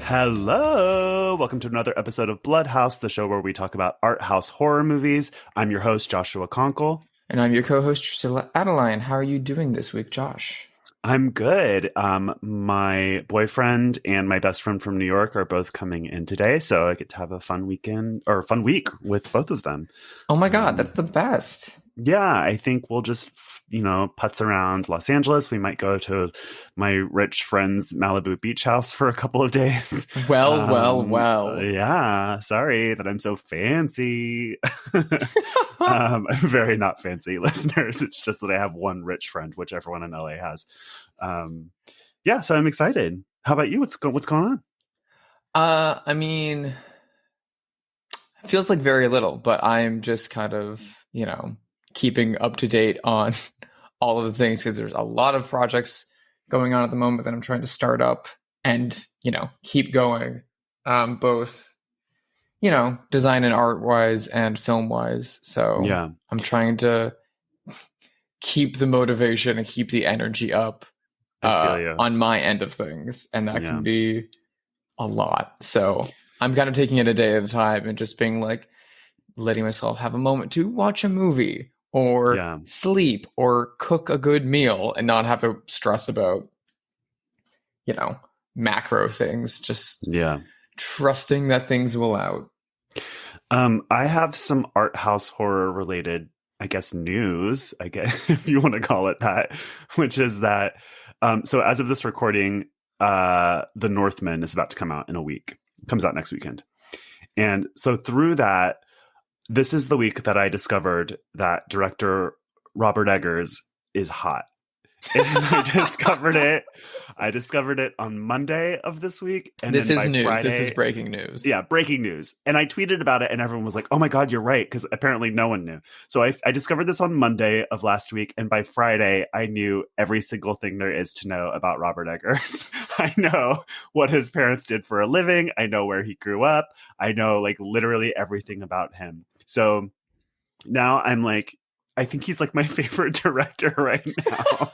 Hello! Welcome to another episode of Bloodhouse, the show where we talk about art house horror movies. I'm your host, Joshua Conkle. And I'm your co-host, Drusilla Adeline. How are you doing this week, Josh? I'm good. My boyfriend and my best friend from New York are both coming in today, so I get to have a fun weekend, or a fun week with both of them. Oh my god, that's the best. Yeah, I think we'll just, putz around Los Angeles. We might go to my rich friend's Malibu beach house for a couple of days. Well. Yeah, sorry that I'm so fancy. I'm very not fancy, listeners. It's just that I have one rich friend, which everyone in LA has. Yeah, so I'm excited. How about you? What's going on? It feels like very little, but I'm just kind of, keeping up to date on all of the things because there's a lot of projects going on at the moment that I'm trying to start up and, keep going, both, design and art wise and film wise. So yeah, I'm trying to keep the motivation and keep the energy up on my end of things. And that can be a lot. So I'm kind of taking it a day at a time and just being like, letting myself have a moment to watch a movie or sleep or cook a good meal and not have to stress about, macro things. Just trusting that things will out. I have some art house horror related, I guess, news, if you want to call it that, which is that, so as of this recording, The Northman is about to come out in a week. It comes out next weekend. And so through that, this is the week that I discovered that director Robert Eggers is hot. And I discovered it on Monday of this week. And this then is news. Friday, this is breaking news. Yeah, breaking news. And I tweeted about it and everyone was like, oh my God, you're right. Because apparently no one knew. So I discovered this on Monday of last week. And by Friday, I knew every single thing there is to know about Robert Eggers. I know what his parents did for a living. I know where he grew up. I know literally everything about him. So now I'm I think he's my favorite director right now,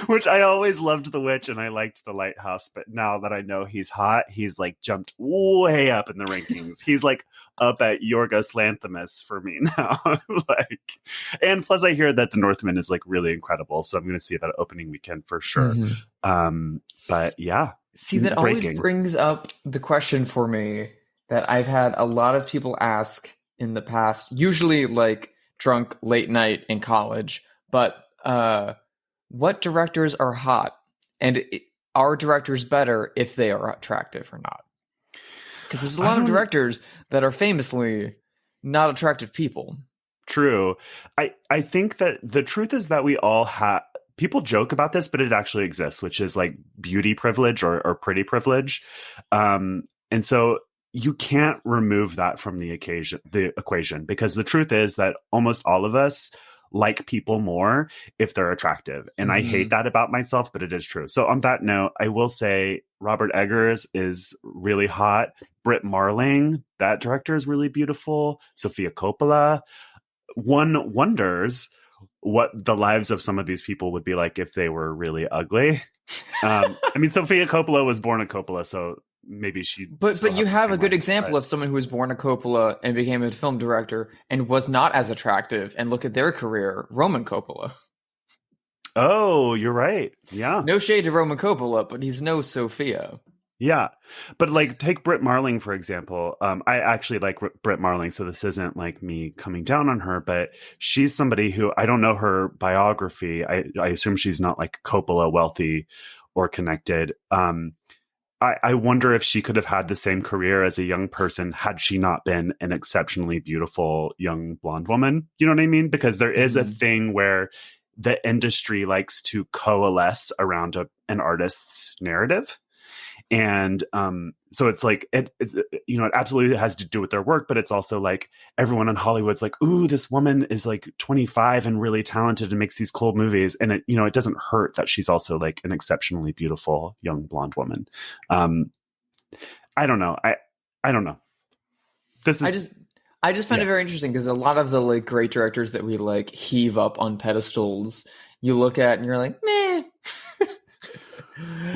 which I always loved The Witch and I liked The Lighthouse. But now that I know he's hot, he's jumped way up in the rankings. He's up at Yorgos Lanthimos for me now. And plus I hear that The Northman is really incredible. So I'm going to see that opening weekend for sure. Mm-hmm. But yeah. See, that always brings up the question for me that I've had a lot of people ask in the past, usually drunk late night in college, but what directors are hot, and are directors better if they are attractive or not? Because there's a lot of directors that are famously not attractive people. True. I think that the truth is that we all have, people joke about this, but it actually exists, which is beauty privilege or pretty privilege. And so you can't remove that from the equation, because the truth is that almost all of us like people more if they're attractive. And I hate that about myself, but it is true. So on that note, I will say Robert Eggers is really hot. Britt Marling, that director, is really beautiful. Sofia Coppola. One wonders what the lives of some of these people would be like if they were really ugly. Sofia Coppola was born a Coppola, so maybe she. But you have a good example of someone who was born a Coppola and became a film director and was not as attractive. And look at their career, Roman Coppola. Oh, you're right. Yeah. No shade to Roman Coppola, but he's no Sophia. Yeah. But take Britt Marling, for example. I actually like Britt Marling, so this isn't me coming down on her, but she's somebody who, I don't know her biography. I assume she's not Coppola wealthy or connected. I wonder if she could have had the same career as a young person had she not been an exceptionally beautiful young blonde woman. You know what I mean? Because there is a thing where the industry likes to coalesce around an artist's narrative. And so it's it absolutely has to do with their work, but it's also everyone in Hollywood's ooh, this woman is 25 and really talented and makes these cool movies. And it doesn't hurt that she's also an exceptionally beautiful young blonde woman. I don't know. I don't know. I just find it very interesting because a lot of the great directors that we heave up on pedestals, you look at and you're meh.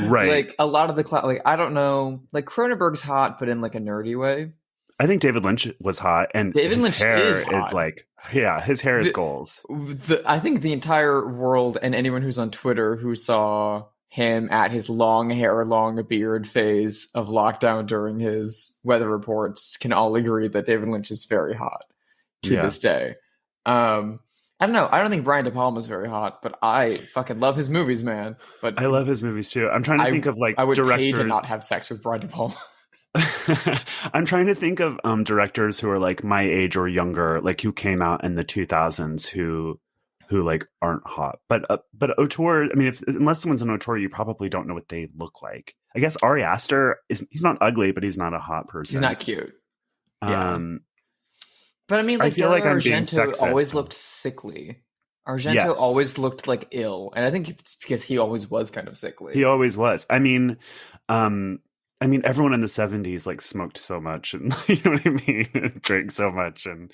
Right. Like a lot of the like I don't know, like Cronenberg's hot, but in like a nerdy way. I think David Lynch was hot, and David his Lynch hair is hot. like, yeah, his hair is goals. I think the entire world and anyone who's on Twitter who saw him at his long hair, long beard phase of lockdown during his weather reports can all agree that David Lynch is very hot to this day. I don't know. I don't think Brian De Palma is very hot, but I fucking love his movies, man. But I love his movies too. I'm trying to think of like I would directors. pay to not have sex with Brian De Palma. I'm trying to think of directors who are like my age or younger, like who came out in the 2000s who like aren't hot. But auteur, I mean, unless someone's an auteur, you probably don't know what they look like. I guess Ari Aster he's not ugly, but he's not a hot person. He's not cute. Yeah. But I mean, like, I feel like I'm being Argento sexist. always looked sickly. Argento always looked like ill, and I think it's because he always was kind of sickly. He always was. I mean, everyone in the 70s like smoked so much, and you know what I mean, drank so much, and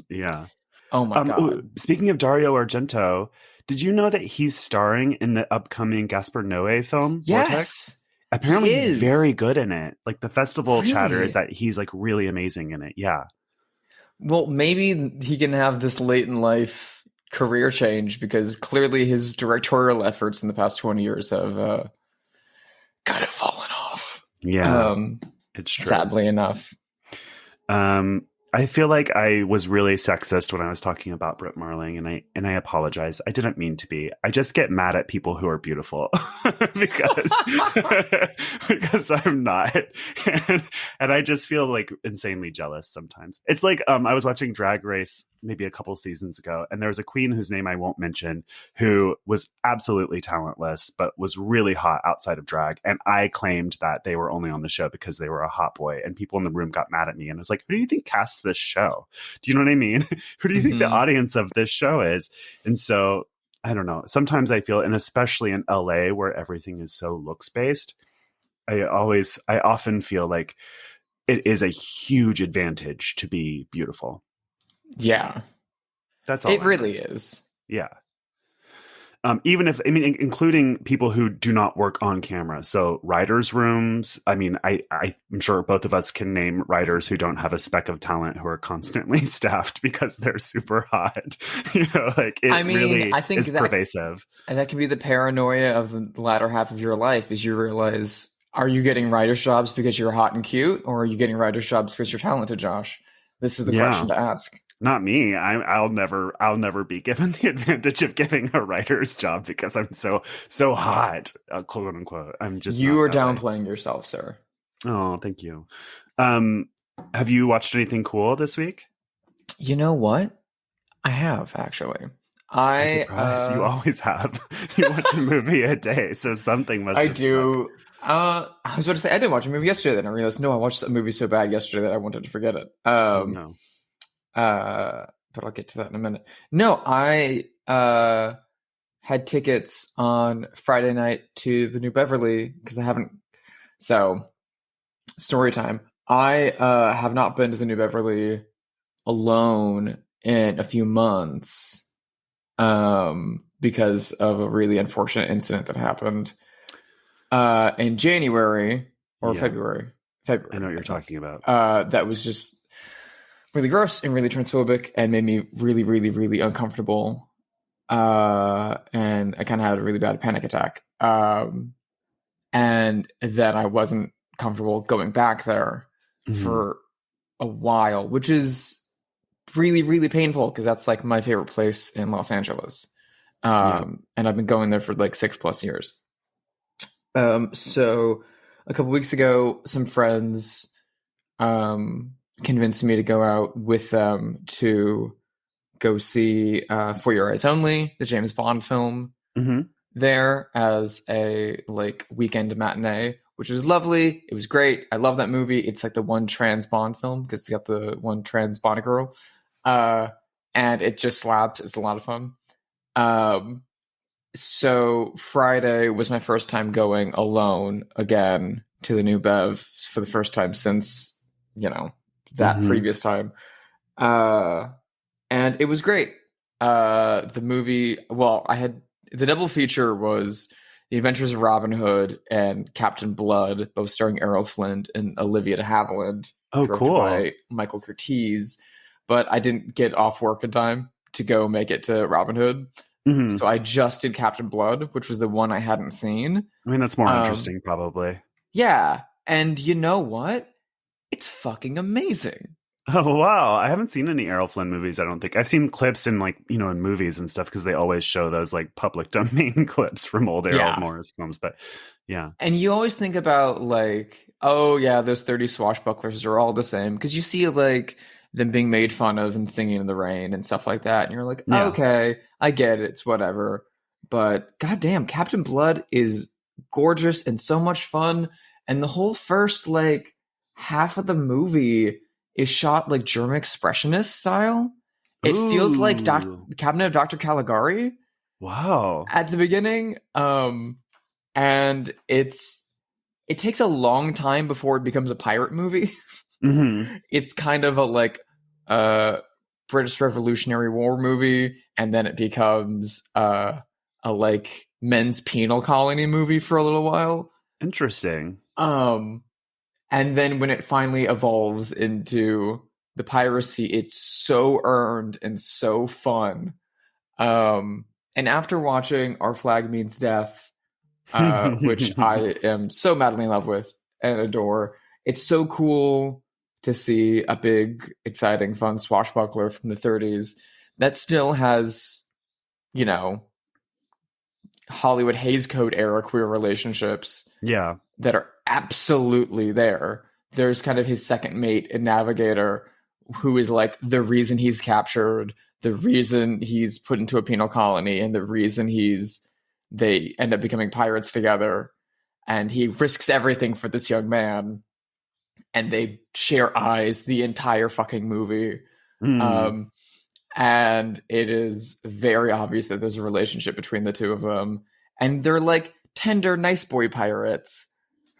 yeah. Oh my god! Speaking of Dario Argento, did you know that he's starring in the upcoming Gaspar Noé film? Yes. Vortex? Apparently, he's very good in it. Like the festival chatter is that he's like really amazing in it. Yeah. Well, maybe he can have this late in life career change because clearly his directorial efforts in the past 20 years have kind of fallen off. Yeah, it's true. Sadly enough. I feel like I was really sexist when I was talking about Brit Marling, and I apologize. I didn't mean to be. I just get mad at people who are beautiful because I'm not, and I just feel like insanely jealous sometimes. It's like I was watching Drag Race maybe a couple seasons ago, and there was a queen whose name I won't mention who was absolutely talentless but was really hot outside of drag, and I claimed that they were only on the show because they were a hot boy, and people in the room got mad at me, and I was like, who do you think cast this show? Do you know what I mean? Who do you think the audience of this show is? And so I don't know, sometimes I feel, and especially in LA where everything is so looks based, I often feel like it is a huge advantage to be beautiful. Yeah, that's all. It really is. Yeah. Even if, including people who do not work on camera. So writers' rooms. I mean, I'm sure both of us can name writers who don't have a speck of talent who are constantly staffed because they're super hot. You know, like I think is pervasive. And that can be the paranoia of the latter half of your life is you realize, are you getting writer's jobs because you're hot and cute, or are you getting writer's jobs because you're talented, Josh? This is the question to ask. Not me. I'll never be given the advantage of giving a writer's job because I'm so hot, quote unquote. I'm just. You are downplaying yourself, sir. Oh, thank you. Have you watched anything cool this week? You know what? I have actually. I'm surprised. You always have. You watch a movie a day, so something must. I do. I was about to say I didn't watch a movie yesterday. Then I realized I watched a movie so bad yesterday that I wanted to forget it. No. But I'll get to that in a minute. No, I had tickets on Friday night to the new Beverly because I haven't. So, story time. I have not been to the new Beverly alone in a few months because of a really unfortunate incident that happened in January or February. I know what you're talking about. That was just really gross and really transphobic and made me really, really, really uncomfortable. And I kind of had a really bad panic attack. And then I wasn't comfortable going back there for a while, which is really, really painful because that's like my favorite place in Los Angeles. And I've been going there for like 6+ years. So a couple weeks ago, some friends convinced me to go out with them to go see For Your Eyes Only, the James Bond film, there as a like weekend matinee, which was lovely. It was great. I love that movie. It's like the one trans Bond film because it's got the one trans Bond girl, and it just slapped. It's a lot of fun. So Friday was my first time going alone again to the new Bev for the first time since, that previous time. And it was great. The movie, the double feature was The Adventures of Robin Hood and Captain Blood, both starring Errol Flynn and Olivia de Havilland, Oh, directed cool. by Michael Curtiz. But I didn't get off work in time to go make it to Robin Hood. Mhm. So I just did Captain Blood, which was the one I hadn't seen. I mean, that's more interesting, probably. Yeah. And you know what? It's fucking amazing. Oh, wow. I haven't seen any Errol Flynn movies, I don't think. I've seen clips in, like, you know, in movies and stuff, because they always show those, like, public domain clips from old Errol Morris films. But yeah. And you always think about, like, oh, yeah, those 30 swashbucklers are all the same. Because you see, like, them being made fun of and singing in the rain and stuff like that. And you're like, Yeah. okay, I get it. It's whatever. But goddamn, Captain Blood is gorgeous and so much fun. And the whole first, like, half of the movie is shot like German expressionist style. It feels like the Cabinet of Dr. Caligari. Wow. At the beginning. And it takes a long time before it becomes a pirate movie. Mm-hmm. It's kind of a like British Revolutionary War movie, and then it becomes a like men's penal colony movie for a little while. Interesting. And then when it finally evolves into the piracy, it's so earned and so fun. And after watching Our Flag Means Death, which I am so madly in love with and adore, it's so cool to see a big, exciting, fun swashbuckler from the 30s that still has, you know, Hollywood Hays Code era queer relationships. Yeah. That are absolutely there. There's kind of his second mate and navigator who is like the reason he's captured, the reason he's put into a penal colony, and the reason they end up becoming pirates together. And he risks everything for this young man. And they share eyes the entire fucking movie. And it is very obvious that there's a relationship between the two of them. And they're like tender, nice boy pirates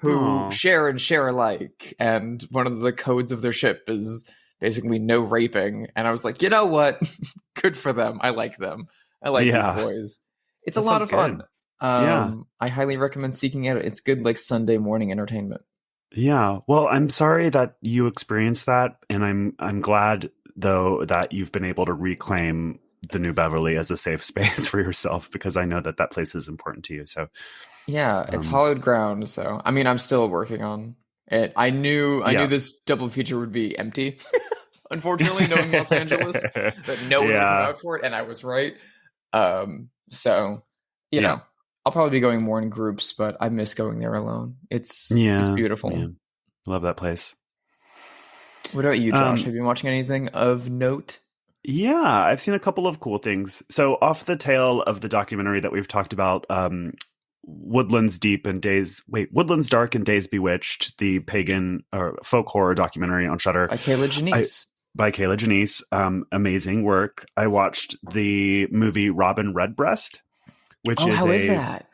who share and share alike. And one of the codes of their ship is basically no raping. And I was like, you know what? Good for them. I like them. I like these boys. It's a lot of fun. I highly recommend seeking it out. It's good, like, Sunday morning entertainment. Yeah. Well, I'm sorry that you experienced that, and I'm glad though that you've been able to reclaim the New Beverly as a safe space for yourself, because I know that place is important to you. So yeah, it's hallowed ground. So I mean, I'm still working on it. I knew this double feature would be empty. Unfortunately, knowing Los Angeles, that no one would come out for it, and I was right. So you know. I'll probably be going more in groups, but I miss going there alone. It's beautiful. Yeah. Love that place. What about you, Josh? Have you been watching anything of note? Yeah, I've seen a couple of cool things. So off the tail of the documentary that we've talked about, Woodlands Dark and Days Bewitched, the pagan or folk horror documentary on Shudder. By Kayla Janice. Amazing work. I watched the movie Robin Redbreast. How is that?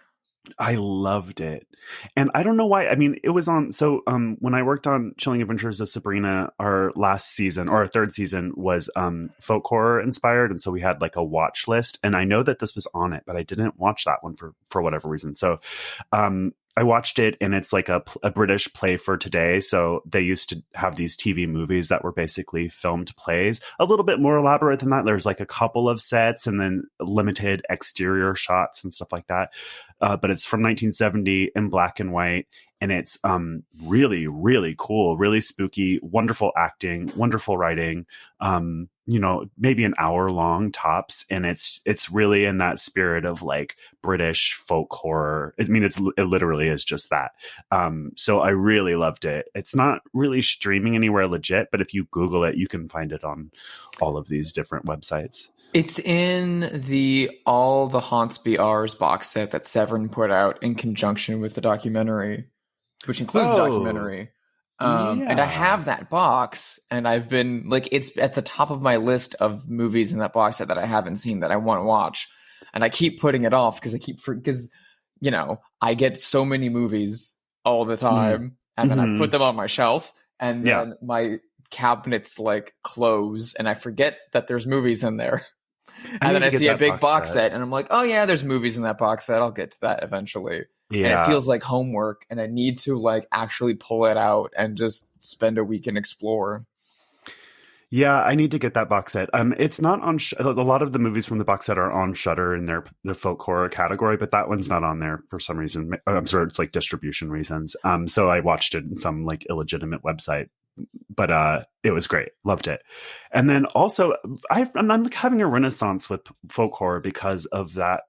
I loved it. And I don't know why. I mean, it was on. So when I worked on Chilling Adventures of Sabrina, our last season, or our third season, was folk horror inspired. And so we had like a watch list. And I know that this was on it, but I didn't watch that one for whatever reason. So I watched it, and it's like a British play for today. So they used to have these TV movies that were basically filmed plays, a little bit more elaborate than that. There's like a couple of sets and then limited exterior shots and stuff like that. But it's from 1970 in black and white. And it's really, really cool, really spooky, wonderful acting, wonderful writing, maybe an hour long tops. And it's really in that spirit of like British folk horror. I mean, it literally is just that. So I really loved it. It's not really streaming anywhere legit, but if you Google it, you can find it on all of these different websites. It's in the All the Haunts Be Ours box set that Severin put out in conjunction with the documentary, which includes the documentary. And I have that box, and I've been like, it's at the top of my list of movies in that box set that I haven't seen that I want to watch. And I keep putting it off because I get so many movies all the time, and then I put them on my shelf, and then my cabinets like close, and I forget that there's movies in there. And then to I get see a that big box set, and I'm like, oh yeah, there's movies in that box set. I'll get to that eventually. And it feels like homework, and I need to like actually pull it out and just spend a week and explore. Yeah, I need to get that box set. It's not on. A lot of the movies from the box set are on Shudder in the folk horror category, but that one's not on there for some reason. I'm sure it's like distribution reasons. So I watched it in some like illegitimate website, but it was great. Loved it. And then also, I'm having a renaissance with folk horror because of that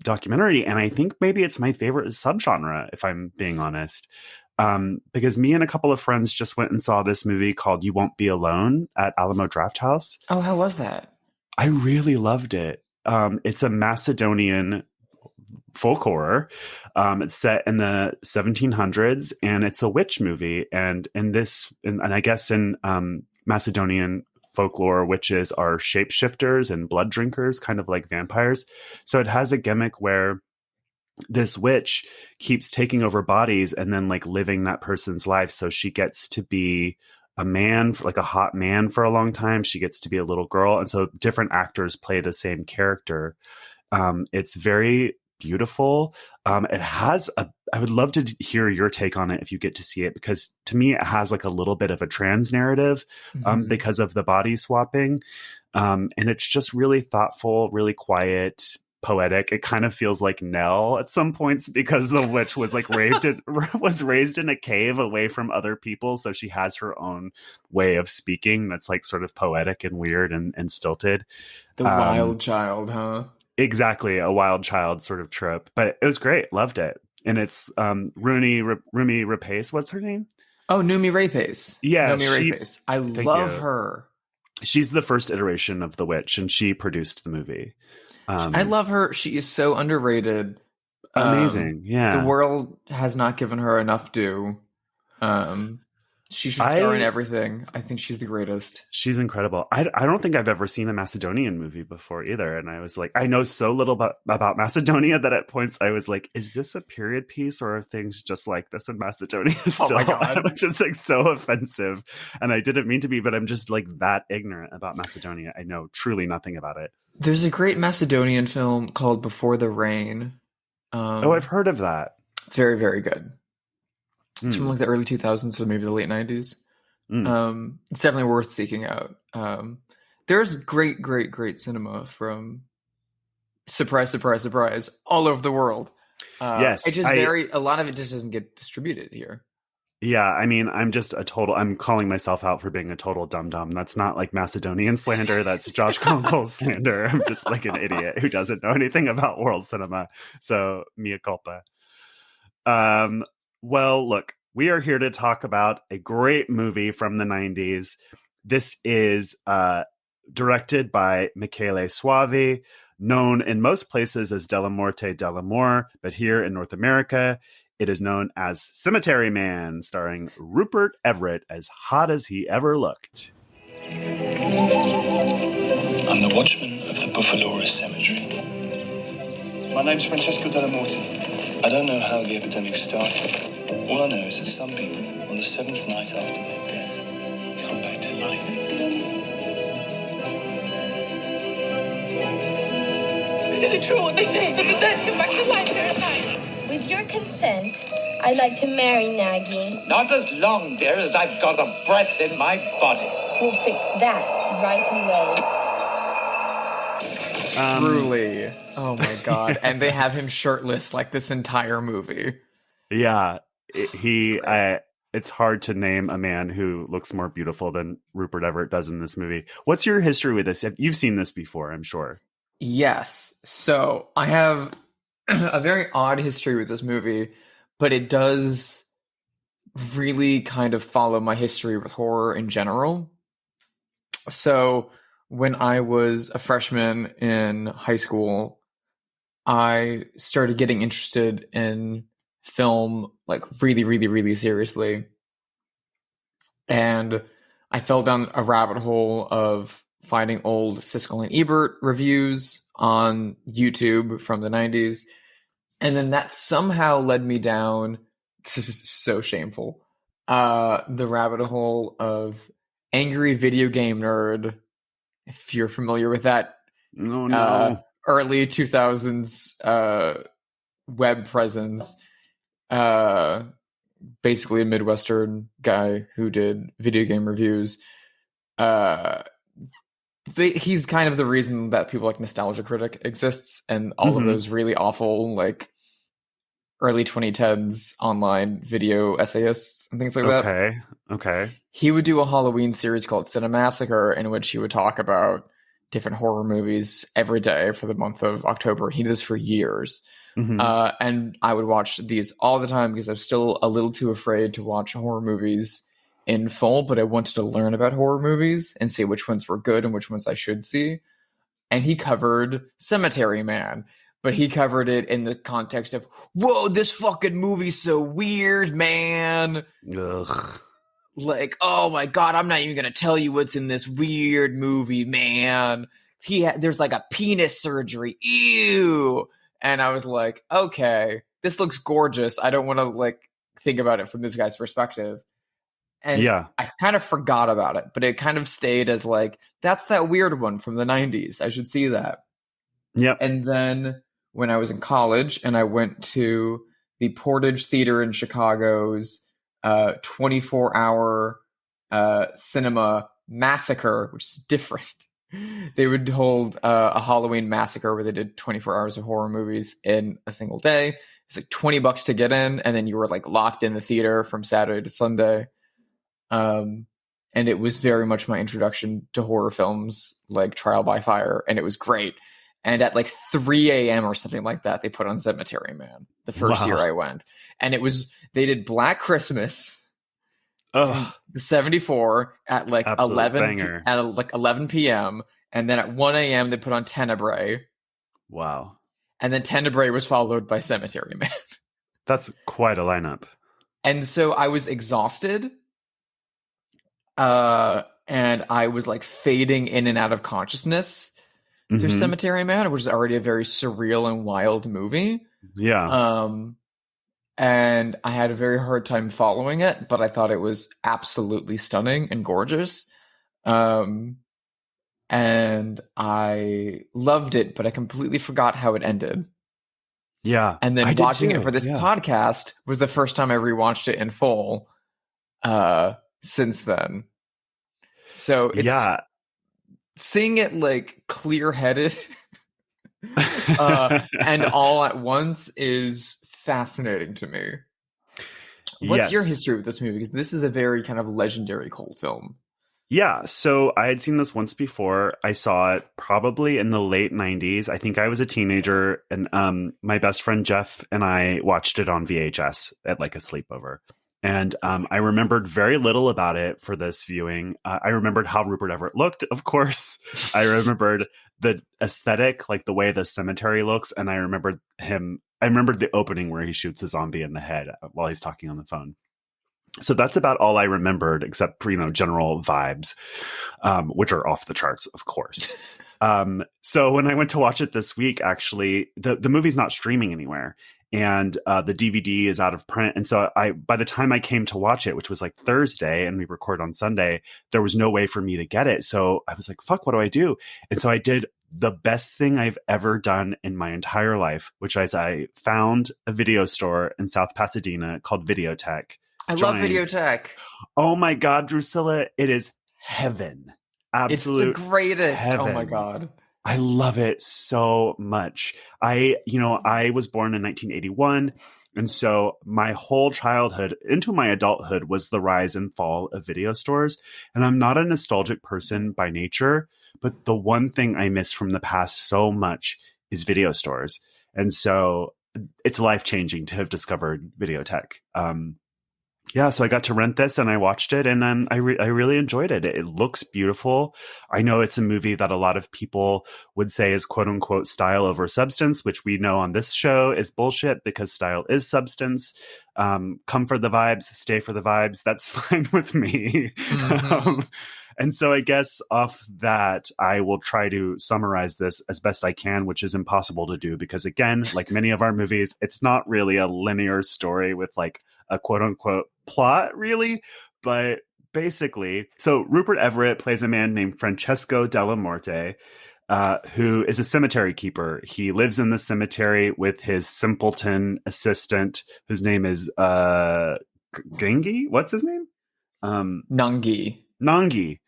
documentary, and I think maybe it's my favorite subgenre, if I'm being honest. Because me and a couple of friends just went and saw this movie called You Won't Be Alone at Alamo Drafthouse. Oh, how was that? I really loved it. It's a Macedonian folk horror. It's set in the 1700s, and it's a witch movie. And I guess in Macedonian folklore, witches are shapeshifters and blood drinkers, kind of like vampires. So it has a gimmick where this witch keeps taking over bodies and then like living that person's life. So she gets to be a man, like a hot man for a long time. She gets to be a little girl. And so different actors play the same character. It's very beautiful. I would love to hear your take on it if you get to see it, because to me, it has like a little bit of a trans narrative because of the body swapping. And it's just really thoughtful, really quiet, poetic. It kind of feels like Nell at some points, because the witch was like raised in a cave away from other people, so she has her own way of speaking that's like sort of poetic and weird and stilted. The wild child, huh? Exactly, a wild child sort of trope. But it was great, loved it. And it's Rumi Rapace. What's her name? Oh, Noomi Rapace. Yeah, Noomi Rapace. I love her. She's the first iteration of the witch, and she produced the movie. I love her. She is so underrated. Amazing. Yeah. The world has not given her enough due. She should star in everything. I think she's the greatest. She's incredible. I don't think I've ever seen a Macedonian movie before either. And I was like, I know so little about Macedonia that at points I was like, is this a period piece, or are things just like this in Macedonia still? Oh my God. Which is like so offensive. And I didn't mean to be, but I'm just like that ignorant about Macedonia. I know truly nothing about it. There's a great Macedonian film called Before the Rain. I've heard of that. It's very, very good. It's from like the early 2000s, so maybe the late 90s. It's definitely worth seeking out. There's great, great, great cinema from, surprise, surprise, surprise, all over the world. Yes. A lot of it just doesn't get distributed here. Yeah, I mean, I'm calling myself out for being a total dum-dum. That's not like Macedonian slander. That's Josh Conkel's slander. I'm just like an idiot who doesn't know anything about world cinema. So, mea culpa. Well, look, we are here to talk about a great movie from the 90s. This is directed by Michele Suovi, known in most places as Dellamorte Dellamore, but here in North America, it is known as Cemetery Man, starring Rupert Everett, as hot as he ever looked. I'm the watchman of the Buffalora Cemetery. My name's Francesco Dellamorte. I don't know how the epidemic started. All I know is that some people, on the seventh night after their death, come back to life. Is it true what they say? That the dead come back to life here at night? With your consent, I'd like to marry Nagy. Not as long, dear, as I've got a breath in my body. We'll fix that right away. Truly. Oh my God. And they have him shirtless like this entire movie. Yeah. It's hard to name a man who looks more beautiful than Rupert Everett does in this movie. What's your history with this? You've seen this before, I'm sure. Yes. So I have a very odd history with this movie, but it does really kind of follow my history with horror in general. So when I was a freshman in high school, I started getting interested in film like really, really, really seriously. And I fell down a rabbit hole of finding old Siskel and Ebert reviews on YouTube from the 90s. And then that somehow led me down, this is so shameful, the rabbit hole of Angry Video Game Nerd. If you're familiar with that Oh no. Early 2000s web presence. Basically a Midwestern guy who did video game reviews. He's kind of the reason that people like Nostalgia Critic exists, and all of those really awful like early 2010s online video essayists and things like that. Okay. He would do a Halloween series called Cinemassacre, in which he would talk about different horror movies every day for the month of October. He did this for years. And I would watch these all the time because I'm still a little too afraid to watch horror movies in full, but I wanted to learn about horror movies and see which ones were good and which ones I should see. And he covered Cemetery Man, but he covered it in the context of, whoa, this fucking movie's so weird, man. Ugh. Like, oh my God, I'm not even going to tell you what's in this weird movie, man. There's like a penis surgery. Ew. And I was like, okay, this looks gorgeous. I don't want to like think about it from this guy's perspective. And I kind of forgot about it, but it kind of stayed as like, that's that weird one from the 90s. I should see that. Yep. And then when I was in college and I went to the Portage Theater in Chicago's 24-hour cinema massacre, which is different. They would hold a Halloween massacre where they did 24 hours of horror movies in a single day. It's like $20 to get in, and then you were like locked in the theater from Saturday to Sunday. And it was very much my introduction to horror films, like Trial by Fire, and it was great. And at like 3 a.m. or something like that, they put on Cemetery Man the first year I went. And they did Black Christmas, the 74 at like Absolute 11 banger. at like 11 p.m. And then at 1 a.m. they put on Tenebrae. Wow. And then Tenebrae was followed by Cemetery Man. That's quite a lineup. And so I was exhausted. And I was like fading in and out of consciousness through Cemetery Man, which is already a very surreal and wild movie. Yeah. And I had a very hard time following it, but I thought it was absolutely stunning and gorgeous. And I loved it, but I completely forgot how it ended. Yeah. And then watching it for this podcast was the first time I rewatched it in full since then. So it's seeing it like clear-headed and all at once is fascinating to me. What's your history with this movie? Because this is a very kind of legendary cult film. Yeah, so I had seen this once before. I saw it probably in the late 90s. I think I was a teenager, and my best friend Jeff and I watched it on VHS at like a sleepover. And I remembered very little about it for this viewing. I remembered how Rupert Everett looked, of course. I remembered the aesthetic, like the way the cemetery looks. And I remembered the opening where he shoots a zombie in the head while he's talking on the phone. So that's about all I remembered, except for, general vibes, which are off the charts, of course. So when I went to watch it this week, actually, the movie's not streaming anywhere. And the DVD is out of print. And so by the time I came to watch it, which was like Thursday, and we record on Sunday, there was no way for me to get it. So I was like, fuck, what do I do? And so I did the best thing I've ever done in my entire life, which is I found a video store in South Pasadena called Videoteque. I love Videoteque. Oh my God, Drusilla, it is heaven. Absolute It's the greatest. heaven. Oh my God. I love it so much. I was born in 1981. And so my whole childhood into my adulthood was the rise and fall of video stores. And I'm not a nostalgic person by nature, but the one thing I miss from the past so much is video stores. And so it's life-changing to have discovered Videoteque. So I got to rent this and I watched it, and I really enjoyed it. It looks beautiful. I know it's a movie that a lot of people would say is quote unquote style over substance, which we know on this show is bullshit because style is substance. Come for the vibes, stay for the vibes. That's fine with me. Mm-hmm. And so I guess off that, I will try to summarize this as best I can, which is impossible to do because, again, like many of our movies, it's not really a linear story with like a quote unquote plot, really. But basically, so Rupert Everett plays a man named Francesco Dellamorte. who is a cemetery keeper. He lives in the cemetery with his simpleton assistant, whose name is Gengi. What's his name? Nangi. Nangi.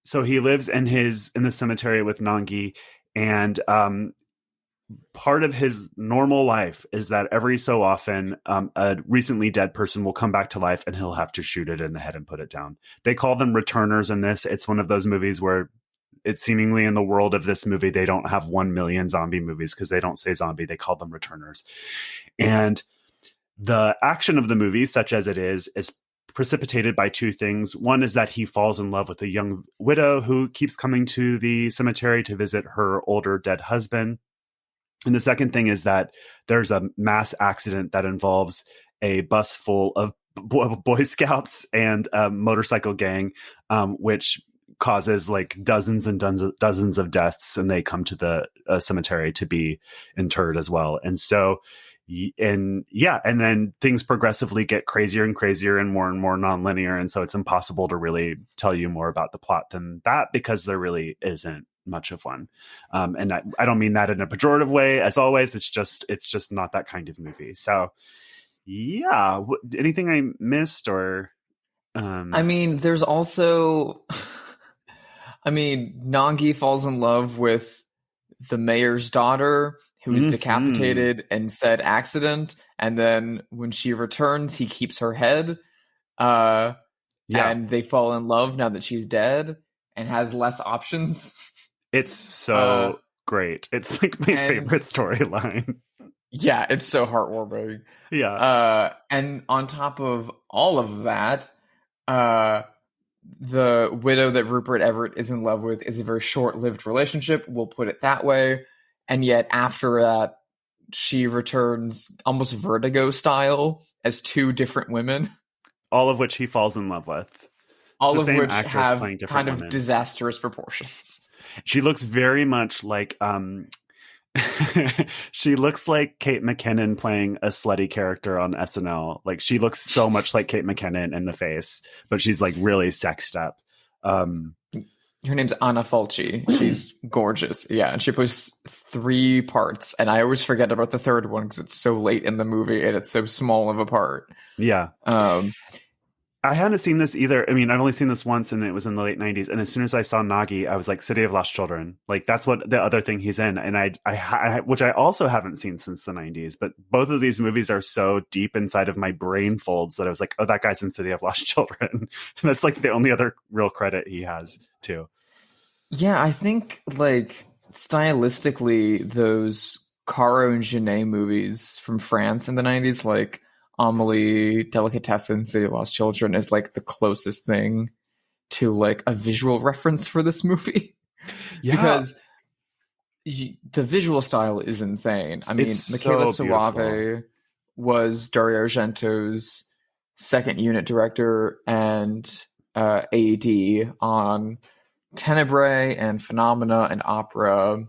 So he lives in the cemetery with Nangi, and part of his normal life is that every so often a recently dead person will come back to life, and he'll have to shoot it in the head and put it down. They call them returners in this. It's one of those movies where it's seemingly in the world of this movie, they don't have 1 million zombie movies because they don't say zombie. They call them returners. And the action of the movie, such as it is precipitated by two things. One is that he falls in love with a young widow who keeps coming to the cemetery to visit her older dead husband. And the second thing is that there's a mass accident that involves a bus full of Boy Scouts and a motorcycle gang, which causes like dozens and dozens of deaths, and they come to the cemetery to be interred as well. And so, and then things progressively get crazier and crazier and more nonlinear. And so it's impossible to really tell you more about the plot than that, because there really isn't much of one. And I don't mean that in a pejorative way. As always, it's just not that kind of movie. So yeah, anything I missed or? I mean, there's also, Nangi falls in love with the mayor's daughter, who is decapitated in said accident, and then when she returns, he keeps her head. And they fall in love now that she's dead and has less options. It's so great. It's like my favorite storyline. Yeah, it's so heartwarming. Yeah. And on top of all of that, the widow that Rupert Everett is in love with is a very short-lived relationship, we'll put it that way. And yet after that, she returns almost Vertigo style as two different women. All of which he falls in love with. All of which have kind of disastrous proportions. She looks very much like she looks like Kate McKinnon playing a slutty character on SNL. Like, she looks so much like Kate McKinnon in the face, but she's like really sexed up. Her name's Anna Fulci. She's gorgeous. Yeah, and she plays 3 parts, and I always forget about the third one because it's so late in the movie and it's so small of a part. Yeah. I hadn't seen this either. I mean, I've only seen this once, and it was in the late 90s. And as soon as I saw Nagi, I was like, City of Lost Children. Like, that's what the other thing he's in. And I which I also haven't seen since the 90s. But both of these movies are so deep inside of my brain folds that I was like, oh, that guy's in City of Lost Children. And that's like the only other real credit he has, too. Yeah, I think, like, stylistically, those Caro and Jeunet movies from France in the 90s, like Amélie, Delicatessen, City of Lost Children, is like the closest thing to like a visual reference for this movie. Yeah. Because the visual style is insane. I mean, Michele Suovi was Dario Argento's second unit director and AD on Tenebrae and Phenomena and Opera.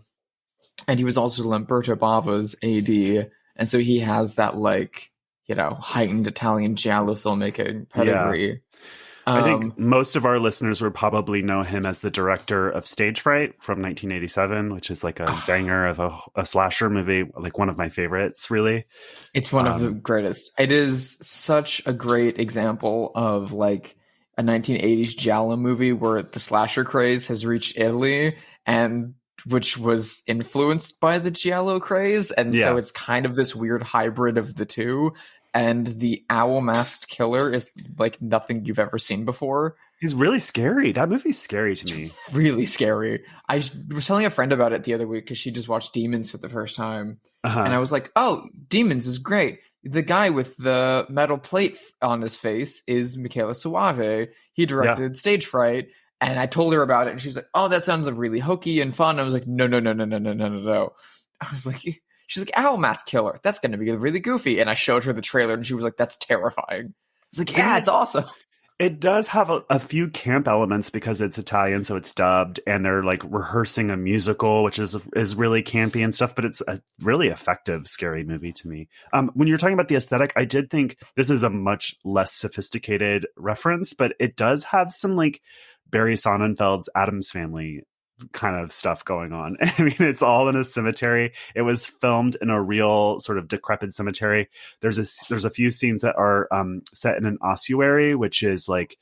And he was also Lamberto Bava's AD. And so he has that, like, you know, heightened Italian giallo filmmaking pedigree. Yeah. I think most of our listeners would probably know him as the director of Stage Fright from 1987, which is like a banger of a slasher movie, like one of my favorites, really. It's one of the greatest. It is such a great example of like a 1980s giallo movie where the slasher craze has reached Italy, and which was influenced by the giallo craze. And so it's kind of this weird hybrid of the two. And the owl masked killer is like nothing you've ever seen before. He's really scary. That movie's scary to me. Really scary. I was telling a friend about it the other week because she just watched Demons for the first time. And I was like, oh, Demons is great. The guy with the metal plate on his face is Michele Suovi. He directed Stage Fright. And I told her about it, and she's like, oh, that sounds like really hokey and fun. I was like, no. I was like, she's like, Owl Mask Killer. That's going to be really goofy. And I showed her the trailer, and she was like, that's terrifying. I was like, yeah, it's awesome. It does have a few camp elements because it's Italian, so it's dubbed, and they're like rehearsing a musical, which is really campy and stuff, but it's a really effective, scary movie to me. When you're talking about the aesthetic, I did think this is a much less sophisticated reference, but it does have some like Barry Sonnenfeld's Addams Family kind of stuff going on. I mean, it's all in a cemetery. It was filmed in a real sort of decrepit cemetery. There's a few scenes that are set in an ossuary, which is like,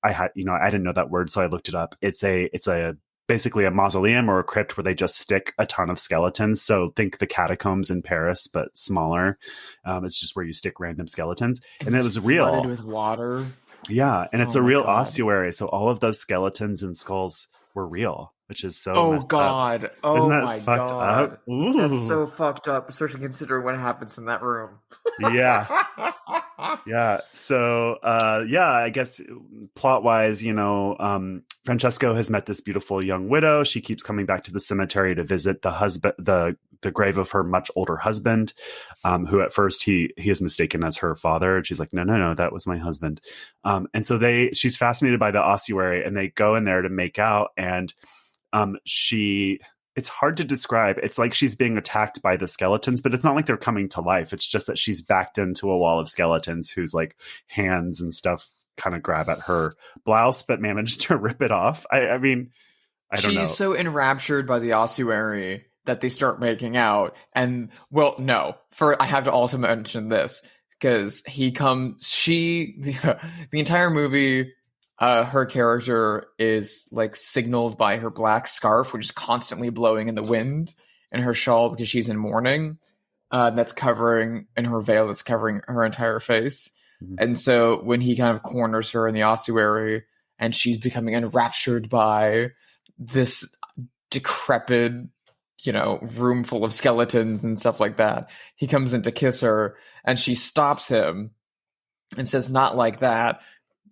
I didn't know that word, so I looked it up. It's a basically a mausoleum or a crypt where they just stick a ton of skeletons. So think the catacombs in Paris, but smaller. It's just where you stick random skeletons, and it was real, flooded with water. Yeah, and it's a my real God. ossuary, so all of those skeletons and skulls were real, which is so Oh messed God! up. Oh Isn't that my fucked God! up? Ooh. That's so fucked up, especially considering what happens in that room. Yeah. Yeah. So, I guess plot wise, Francesco has met this beautiful young widow. She keeps coming back to the cemetery to visit the husband, the grave of her much older husband, who at first he is mistaken as her father. And she's like, no, that was my husband. And so she's fascinated by the ossuary, and they go in there to make out. And it's hard to describe. It's like she's being attacked by the skeletons, but it's not like they're coming to life. It's just that she's backed into a wall of skeletons whose like hands and stuff kind of grab at her blouse, but manage to rip it off. I mean, I don't know. She's so enraptured by the ossuary that they start making out. And well, no, I have to also mention this because the entire movie, her character is like signaled by her black scarf, which is constantly blowing in the wind, and her shawl because she's in mourning. That's covering, and her veil that's covering her entire face. Mm-hmm. And so when he kind of corners her in the ossuary, and she's becoming enraptured by this decrepit, room full of skeletons and stuff like that, he comes in to kiss her, and she stops him and says, "Not like that."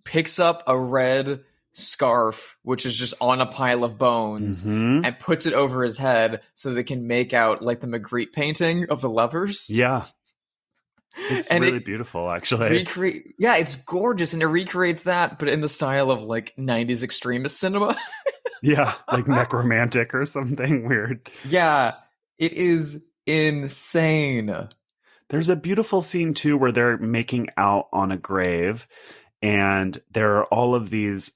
Picks up a red scarf, which is just on a pile of bones, mm-hmm. and puts it over his head so they can make out like the Magritte painting of the lovers. Yeah. It's really beautiful, actually. It's gorgeous, and it recreates that, but in the style of like 90s extremist cinema. Yeah, like necromantic or something weird. Yeah, it is insane. There's a beautiful scene, too, where they're making out on a grave, and there are all of these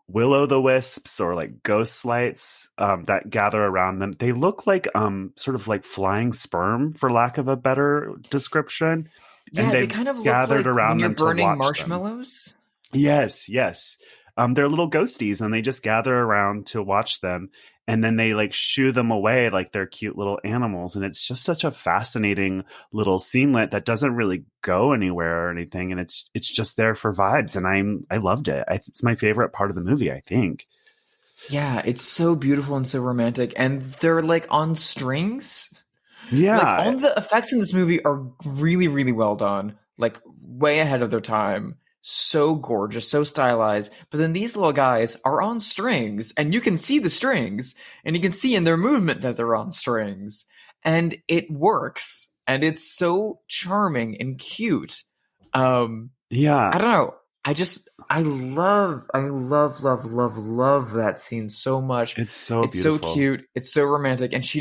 will-o'-the-wisps or like ghost lights that gather around them. They look like sort of like flying sperm, for lack of a better description. Yeah, and they kind of look gathered like around when you're them burning to watch marshmallows. Them. Yes. They're little ghosties, and they just gather around to watch them. And then they like shoo them away like they're cute little animals. And it's just such a fascinating little scenelet that doesn't really go anywhere or anything. And it's just there for vibes. And I loved it. It's my favorite part of the movie, I think. Yeah, it's so beautiful and so romantic. And they're like on strings. Yeah. Like all the effects in this movie are really, really well done. Like way ahead of their time. So gorgeous, so stylized. But then these little guys are on strings, and you can see the strings, and you can see in their movement that they're on strings, and it works, and it's so charming and cute. Yeah, I don't know. I love that scene so much. It's so beautiful. It's so cute. It's so romantic, and she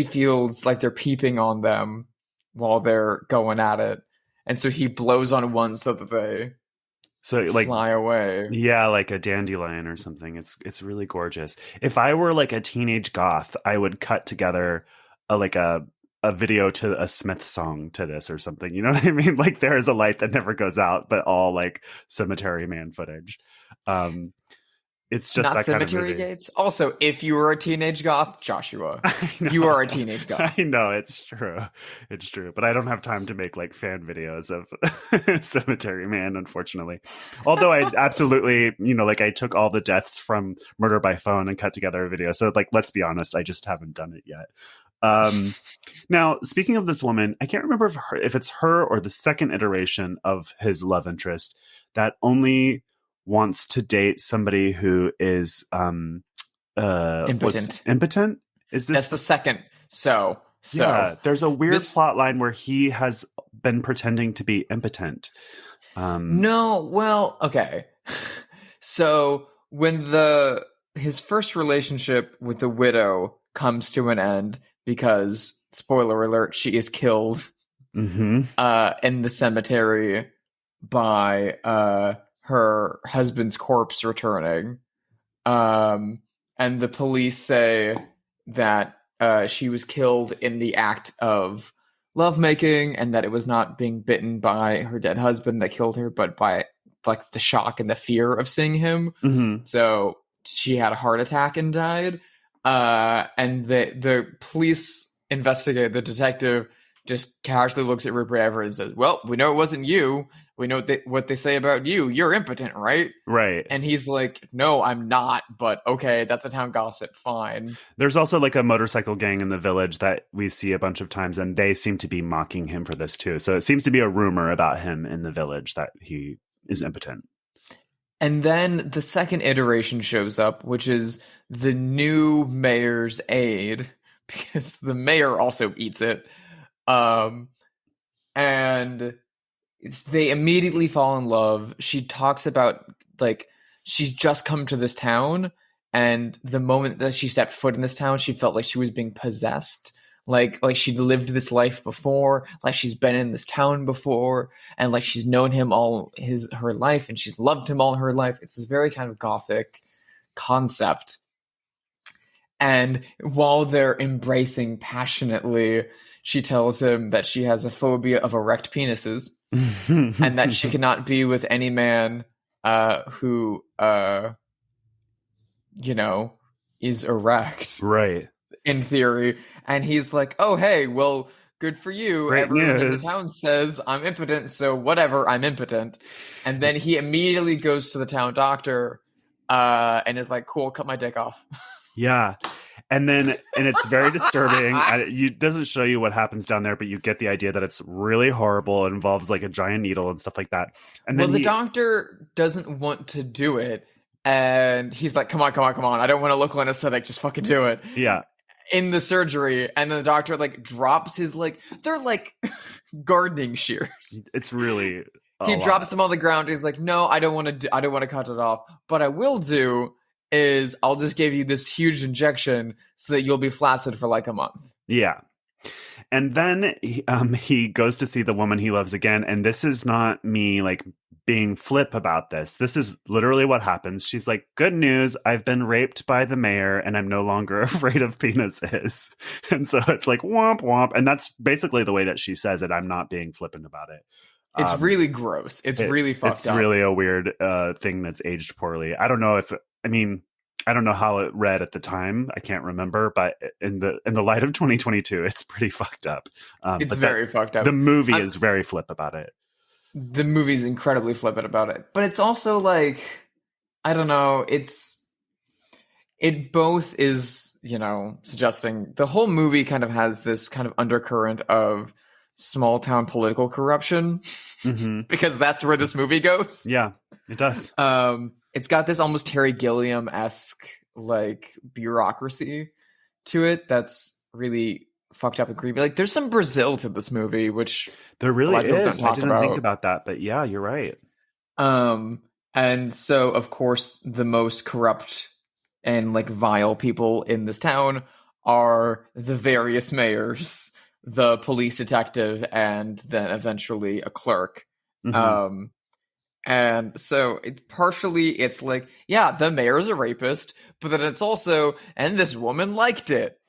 feels like they're peeping on them while they're going at it. And so he blows on one so that they fly away. Yeah, like a dandelion or something. It's really gorgeous. If I were like a teenage goth, I would cut together a video to a Smith song to this or something. You know what I mean? Like there is a light that never goes out, but all like Cemetery Man footage. It's just not that Cemetery kind of movie. Gates. Also, if you were a teenage goth, Joshua, you are a teenage goth. I know, it's true. It's true. But I don't have time to make like fan videos of Cemetery Man, unfortunately. Although I absolutely, like I took all the deaths from Murder by Phone and cut together a video. So like, let's be honest, I just haven't done it yet. Now, speaking of this woman, I can't remember if it's her or the second iteration of his love interest that only wants to date somebody who is impotent. Impotent? Is this? That's the second. So yeah, there's a weird plot line where he has been pretending to be impotent. No, well, okay. So when his first relationship with the widow comes to an end because, spoiler alert, she is killed in the cemetery by her husband's corpse returning. And and the police say that she was killed in the act of lovemaking, and that it was not being bitten by her dead husband that killed her, but by like the shock and the fear of seeing him. Mm-hmm. So she had a heart attack and died. And the police investigator, the detective, just casually looks at Rupert Everett and says, well, we know it wasn't you. We know what they say about you. You're impotent, right? Right. And he's like, no, I'm not. But okay, that's the town gossip. Fine. There's also like a motorcycle gang in the village that we see a bunch of times, and they seem to be mocking him for this too. So it seems to be a rumor about him in the village that he is impotent. And then the second iteration shows up, which is the new mayor's aide, because the mayor also eats it. And they immediately fall in love. She talks about, like, she's just come to this town, and the moment that she stepped foot in this town, she felt like she was being possessed. Like she'd lived this life before, like she's been in this town before, and like she's known him all her life, and she's loved him all her life. It's this very kind of gothic concept. And while they're embracing passionately, she tells him that she has a phobia of erect penises, and that she cannot be with any man who is erect. Right. In theory. And he's like, oh, hey, well, good for you. Great Everyone in the news. town says I'm impotent, so whatever, I'm impotent. And then he immediately goes to the town doctor and is like, cool, cut my dick off. Yeah. And it's very disturbing. It doesn't show you what happens down there, but you get the idea that it's really horrible. It involves like a giant needle and stuff like that. And then the doctor doesn't want to do it. And he's like, come on. I don't want a local anesthetic. Just fucking do it. Yeah. In the surgery. And then the doctor like drops his they're like gardening shears. It's really he drops them on the ground. He's like, no, I don't want to cut it off. But I will do is I'll just give you this huge injection so that you'll be flaccid for like a month. Yeah. And then he goes to see the woman he loves again. And this is not me like being flip about this. This is literally what happens. She's like, good news. I've been raped by the mayor and I'm no longer afraid of penises. And so it's like, womp, womp. And that's basically the way that she says it. I'm not being flippant about it. It's really gross. It's really fucked up. It's really a weird thing that's aged poorly. I don't know how it read at the time. I can't remember, but in the light of 2022, it's pretty fucked up. It's very fucked up. The movie is very flip about it. The movie's incredibly flippant about it. But it's also like, I don't know, it both is, suggesting the whole movie kind of has this kind of undercurrent of small town political corruption, because that's where this movie goes. Yeah, it does. It's got this almost Terry Gilliam-esque like bureaucracy to it that's really fucked up and creepy. Like there's some Brazil to this movie, which there really is. I didn't think about that, but yeah, you're right. And so of course the most corrupt and like vile people in this town are the various mayors, the police detective, and then eventually a clerk. And so it's like, yeah, the mayor's a rapist, but then it's also, and this woman liked it.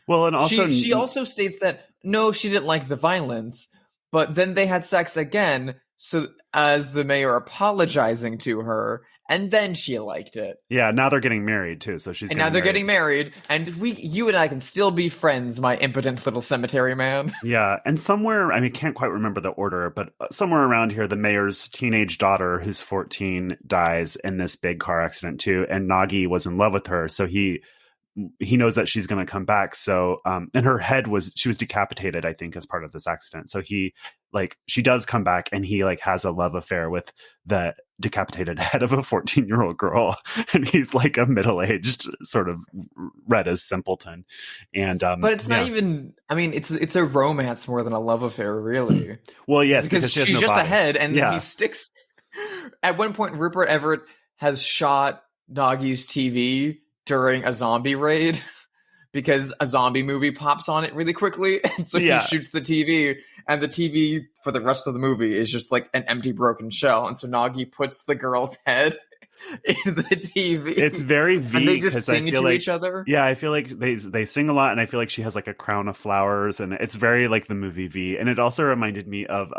Well, and also she also states that no, she didn't like the violence, but then they had sex again, so as the mayor apologizing to her, and then she liked it. Yeah, now they're getting married too, so getting married, and you and I can still be friends, my impotent little cemetery man. Yeah, and somewhere, I can't quite remember the order, but somewhere around here, the mayor's teenage daughter, who's 14, dies in this big car accident too, and Nagi was in love with her, so he knows that she's going to come back. So, and her head she was decapitated, I think, as part of this accident. So she does come back, and he has a love affair with the decapitated head of a 14-year-old girl. And he's like a middle-aged sort of read as simpleton. And, but it's not even, it's a romance more than a love affair, really. Well, yes, because she has she's no just body. a head, and he sticks. At one point, Rupert Everett has shot Nagi's TV during a zombie raid because a zombie movie pops on it really quickly, and so he shoots the TV, and the TV for the rest of the movie is just like an empty broken shell, and so Nagi puts the girl's head in the TV. It's very V, and they just 'cause sing I feel to like, each other. yeah, I feel like they sing a lot, and I feel like she has like a crown of flowers, and it's very like the movie V. And it also reminded me of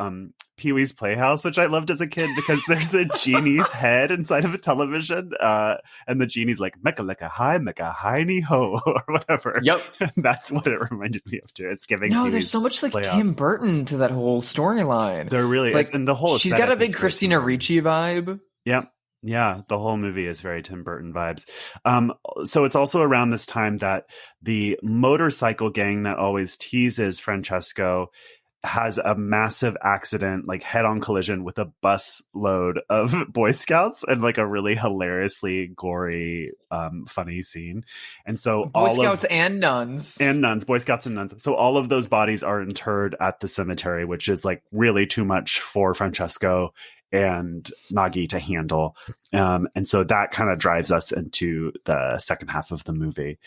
Pee-wee's Playhouse, which I loved as a kid, because there's a genie's head inside of a television, and the genie's like mecca hi ni ho, or whatever. Yep. That's what it reminded me of too. It's giving No, Pee-wee's there's so much like Playhouse. Tim Burton to that whole storyline. There really like, is, and the whole she's got a aesthetic big is very Christina Tim Burton. Ricci vibe. Yep. Yeah, the whole movie is very Tim Burton vibes. So it's also around this time that the motorcycle gang that always teases Francesco has a massive accident, like head-on collision with a bus load of Boy Scouts, and like a really hilariously gory, funny scene. And so Boy Scouts and nuns. Boy Scouts and nuns. So all of those bodies are interred at the cemetery, which is like really too much for Francesco and Nagi to handle. And so that kind of drives us into the second half of the movie.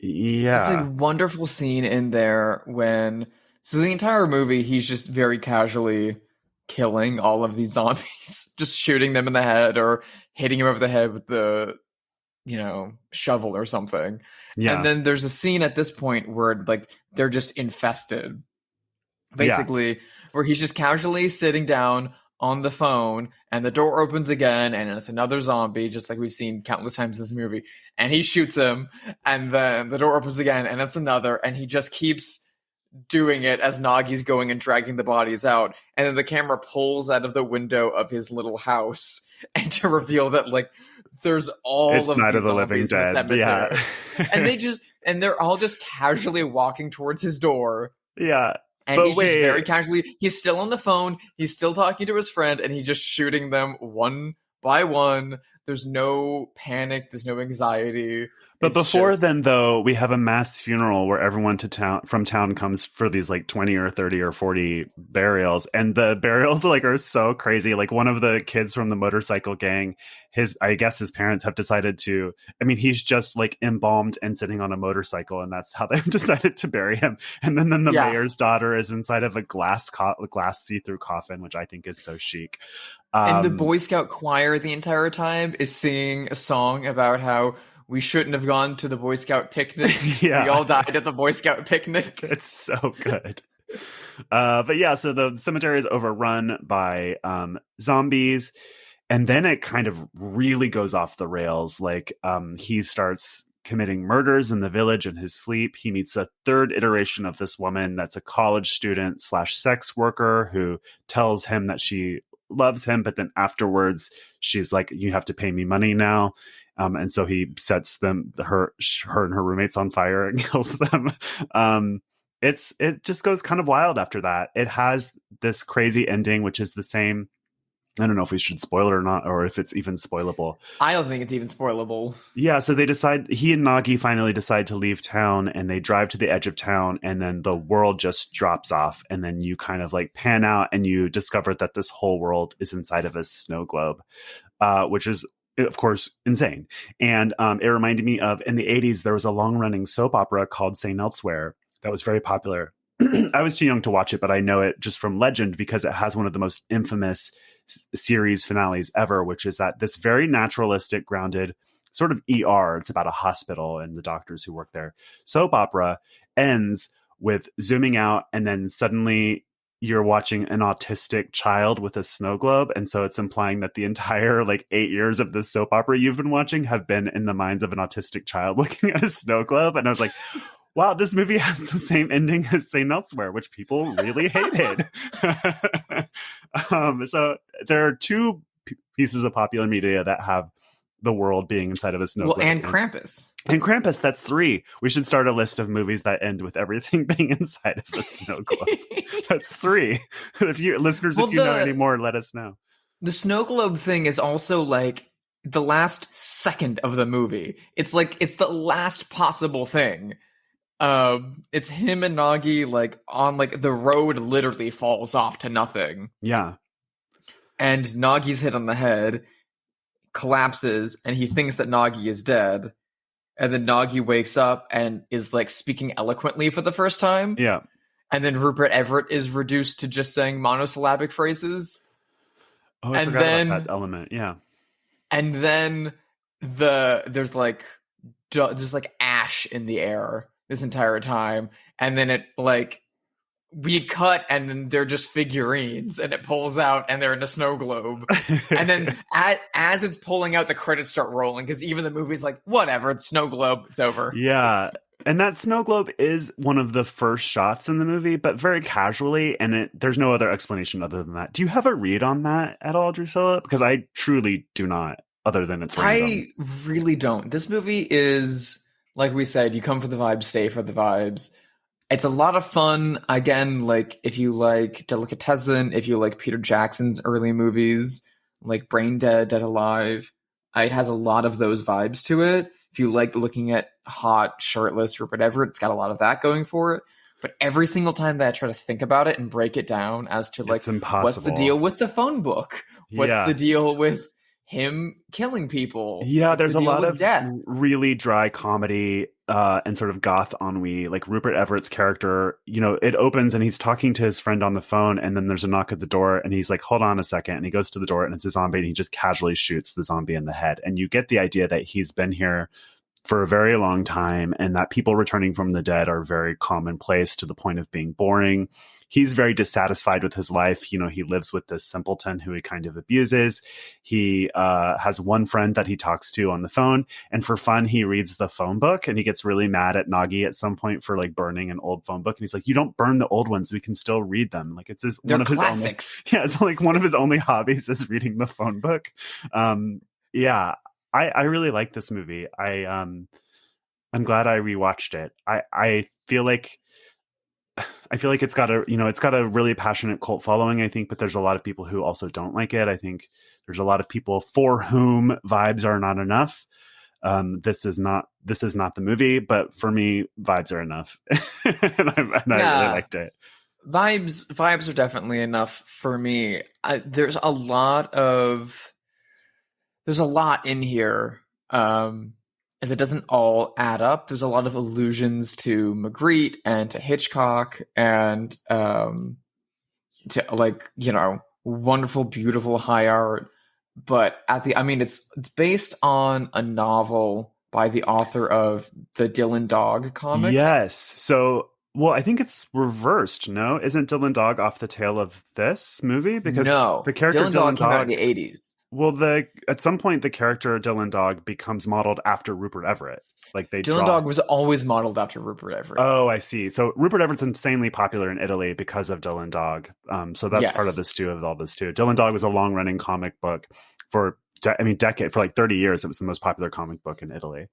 Yeah. There's a wonderful scene in there when, so the entire movie, he's just very casually killing all of these zombies, just shooting them in the head or hitting him over the head with the, shovel or something. Yeah. And then there's a scene at this point where like they're just infested, basically, where he's just casually sitting down on the phone and the door opens again and it's another zombie, just like we've seen countless times in this movie, and he shoots him and then the door opens again and it's another, and he just keeps doing it as Nagi's going and dragging the bodies out, and then the camera pulls out of the window of his little house and to reveal that like there's all it's of Night these of the Living zombies in the Dead. cemetery. Yeah. and they're all just casually walking towards his door. Yeah. And but he's wait. just very casually, he's still on the phone, he's still talking to his friend, and he's just shooting them one by one. There's no panic, there's no anxiety. But before then, though, we have a mass funeral where everyone from town comes for these like 20 or 30 or 40 burials. And the burials like are so crazy. Like one of the kids from the motorcycle gang, I guess his parents have decided he's just like embalmed and sitting on a motorcycle, and that's how they've decided to bury him. And then the mayor's daughter is inside of a glass see-through coffin, which I think is so chic. And the Boy Scout choir the entire time is singing a song about how we shouldn't have gone to the Boy Scout picnic. Yeah. We all died at the Boy Scout picnic. It's so good. But yeah, so the cemetery is overrun by zombies. And then it kind of really goes off the rails. Like he starts committing murders in the village in his sleep. He meets a third iteration of this woman that's a college student / sex worker who tells him that she loves him, but then afterwards she's like, you have to pay me money now. And so he sets her and her roommates on fire and kills them. It just goes kind of wild after that. It has this crazy ending, which is the same. I don't know if we should spoil it or not, or if it's even spoilable. I don't think it's even spoilable. Yeah, so he and Nagi finally decide to leave town, and they drive to the edge of town, and then the world just drops off, and then you kind of like pan out and you discover that this whole world is inside of a snow globe, which is, of course, insane. And it reminded me of, in the 80s, there was a long-running soap opera called St. Elsewhere that was very popular. I was too young to watch it, but I know it just from legend because it has one of the most infamous series finales ever, which is that this very naturalistic, grounded sort of ER, it's about a hospital and the doctors who work there, soap opera ends with zooming out, and then suddenly you're watching an autistic child with a snow globe. And so it's implying that the entire 8 years of this soap opera you've been watching have been in the minds of an autistic child looking at a snow globe. And I was like, wow, this movie has the same ending as St. Elsewhere, which people really hated. So there are two pieces of popular media that have the world being inside of a snow globe. And Krampus. And Krampus, that's 3. We should start a list of movies that end with everything being inside of a snow globe. That's 3. If you know any more, let us know. The snow globe thing is also the last second of the movie. It's the last possible thing. It's him and Nagi on the road literally falls off to nothing. Yeah. And Nagi's hit on the head, collapses, and he thinks that Nagi is dead. And then Nagi wakes up and is speaking eloquently for the first time. Yeah. And then Rupert Everett is reduced to just saying monosyllabic phrases. Oh, I And forgot then about that element. Yeah. and then there's like ash in the air this entire time, and then it like we cut and then they're just figurines and it pulls out and they're in a snow globe. And then as it's pulling out, the credits start rolling because even the movie's like, whatever, it's snow globe, it's over. Yeah. And that snow globe is one of the first shots in the movie, but very casually, and there's no other explanation other than that. Do you have a read on that at all, Drusilla? Because I truly do not, other than it's random. I really don't. This movie is, like we said, you come for the vibes, stay for the vibes. It's a lot of fun. Again, like if you like Delicatessen, if you like Peter Jackson's early movies, like Brain Dead, Dead Alive, it has a lot of those vibes to it. If you like looking at hot, shirtless Rupert Everett, it's got a lot of that going for it. But every single time that I try to think about it and break it down as to like, what's the deal with the phone book? What's the deal with him killing people? Yeah, What's there's the a deal lot with of death? really dry comedy and sort of goth ennui. Like Rupert Everett's character, you know, it opens and he's talking to his friend on the phone, and then there's a knock at the door, and he's like, hold on a second. And he goes to the door, and it's a zombie, and he just casually shoots the zombie in the head. And you get the idea that he's been here for a very long time, and that people returning from the dead are very commonplace to the point of being boring. He's very dissatisfied with his life. You know, he lives with this simpleton who he kind of abuses. He has one friend that he talks to on the phone, and for fun, he reads the phone book, and he gets really mad at Nagi at some point for like burning an old phone book. And he's like, you don't burn the old ones. We can still read them. Like it's one of classics. his only, it's like one of his only hobbies is reading the phone book. Yeah, I really like this movie. I'm glad I rewatched it. I feel like it's got a really passionate cult following, I think, but there's a lot of people who also don't like it. I think there's a lot of people for whom vibes are not enough. This is not the movie, but for me, vibes are enough. and I really liked it. Vibes are definitely enough for me. There's a lot in here. If it doesn't all add up, there's a lot of allusions to Magritte and to Hitchcock and to like, you know, wonderful, beautiful high art. But it's based on a novel by the author of the Dylan Dog comics. Yes. So, well, I think it's reversed. No, isn't Dylan Dog off the tail of this movie? Because the character Dylan Dog came out in the 80s. Well, at some point, the character Dylan Dog becomes modeled after Rupert Everett. Like Dylan Dog was always modeled after Rupert Everett. Oh, I see. So Rupert Everett's insanely popular in Italy because of Dylan Dog. So that's part of the stew of all this too. Dylan Dog was a long-running comic book for like 30 years. It was the most popular comic book in Italy.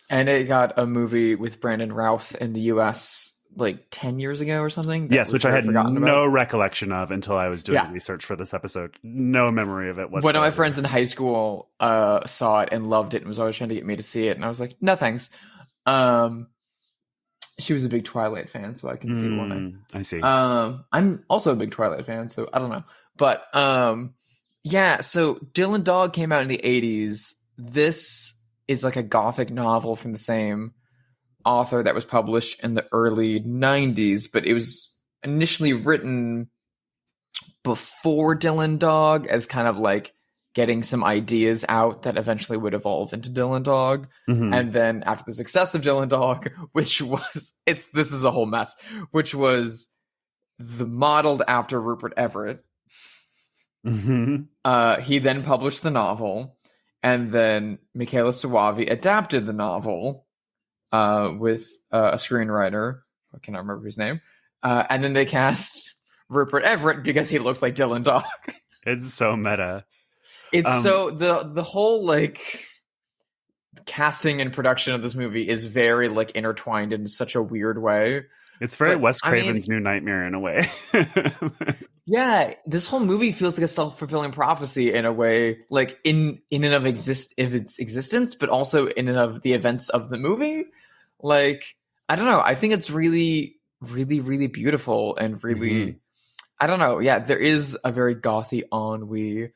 And it got a movie with Brandon Routh in the U.S. like 10 years ago or something. Yes, which I had no recollection of until I was doing research for this episode. No memory of it whatsoever. One of my friends in high school saw it and loved it and was always trying to get me to see it. And I was like, no, thanks. She was a big Twilight fan, so I can see why. I see. I'm also a big Twilight fan, so I don't know. But so Dylan Dog came out in the 80s. This is like a gothic novel from the same author that was published in the early 90s, but it was initially written before Dylan Dog as kind of like getting some ideas out that eventually would evolve into Dylan Dog. Mm-hmm. And then after the success of Dylan Dog, this is a whole mess, which was modeled after Rupert Everett. Mm-hmm. He then published the novel, and then Michele Suovi adapted the novel with a screenwriter. I cannot remember his name. And then they cast Rupert Everett because he looked like Dylan Dog. It's so meta. It's so the whole like casting and production of this movie is very like intertwined in such a weird way. It's very Wes Craven's New Nightmare in a way. Yeah, this whole movie feels like a self-fulfilling prophecy in a way, like in and of its existence, but also in and of the events of the movie. Like, I don't know. I think it's really, really, really beautiful and really, I don't know. Yeah, there is a very gothy ennui.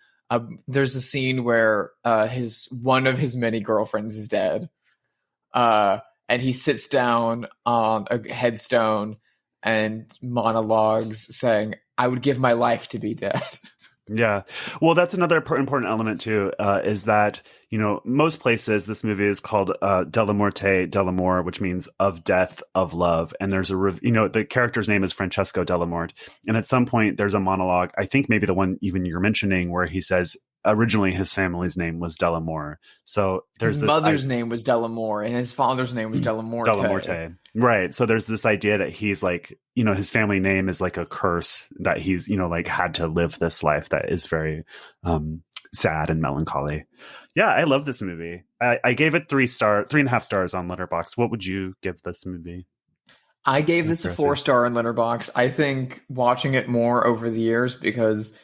There's a scene where one of his many girlfriends is dead, and he sits down on a headstone and monologues saying, "I would give my life to be dead." Yeah. Well, that's another important element too, is that, most places this movie is called Dellamorte Dellamore, which means of death, of love. And there's the character's name is Francesco Dellamorte. And at some point there's a monologue, I think maybe the one even you're mentioning, where he says originally his family's name was Dellamore. So there's his mother's name was Dellamore and his father's name was Dellamorte. Dellamorte. Right. So there's this idea that he's like, his family name is like a curse, that he's, like had to live this life that is very sad and melancholy. Yeah, I love this movie. I gave it 3.5 stars on Letterboxd. What would you give this movie? I gave this a 4-star on Letterboxd. I think watching it more over the years because,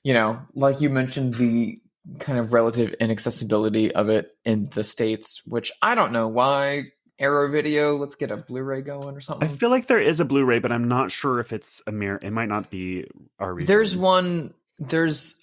like you mentioned, the kind of relative inaccessibility of it in the States, which I don't know why. Arrow Video, let's get a Blu-ray going or something. I feel like there is a Blu-ray, but I'm not sure if it's it might not be our region. There's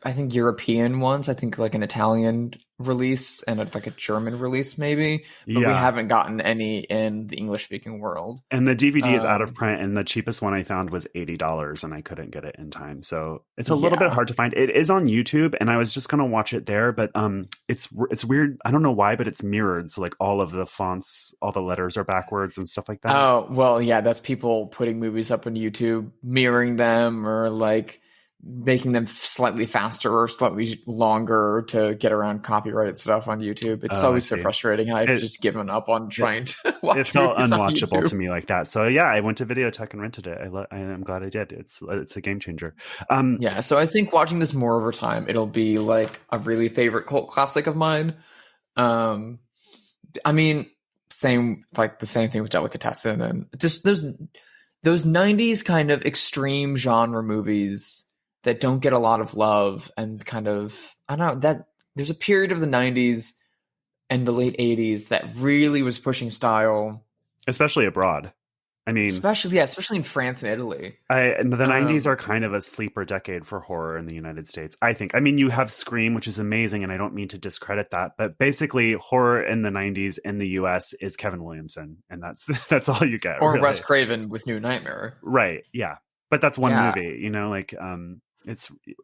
I think European ones. I think like an Italian release and like a German release maybe, but we haven't gotten any in the English speaking world. And the DVD is out of print, and the cheapest one I found was $80 and I couldn't get it in time. So it's a little bit hard to find. It is on YouTube and I was just going to watch it there, but it's weird. I don't know why, but it's mirrored. So like all of the fonts, all the letters are backwards and stuff like that. Oh, well, yeah, that's people putting movies up on YouTube, mirroring them or like making them slightly faster or slightly longer to get around copyright stuff on YouTube. It's always so frustrating. And I've just given up on trying to watch it. It felt unwatchable to me like that. So yeah, I went to Videoteque and rented it. I'm glad I did. It's a game changer. So I think watching this more over time, it'll be like a really favorite cult classic of mine. I mean, the same thing with Delicatessen and just those 90s kind of extreme genre movies that don't get a lot of love and kind of, I don't know, that there's a period of the 90s and the late 80s that really was pushing style. Especially abroad. I mean... Especially in France and Italy. And the 90s are kind of a sleeper decade for horror in the United States, I think. I mean, you have Scream, which is amazing, and I don't mean to discredit that, but basically horror in the 90s in the US is Kevin Williamson, and that's all you get. Or really. Wes Craven with New Nightmare. Right, yeah. But that's one movie,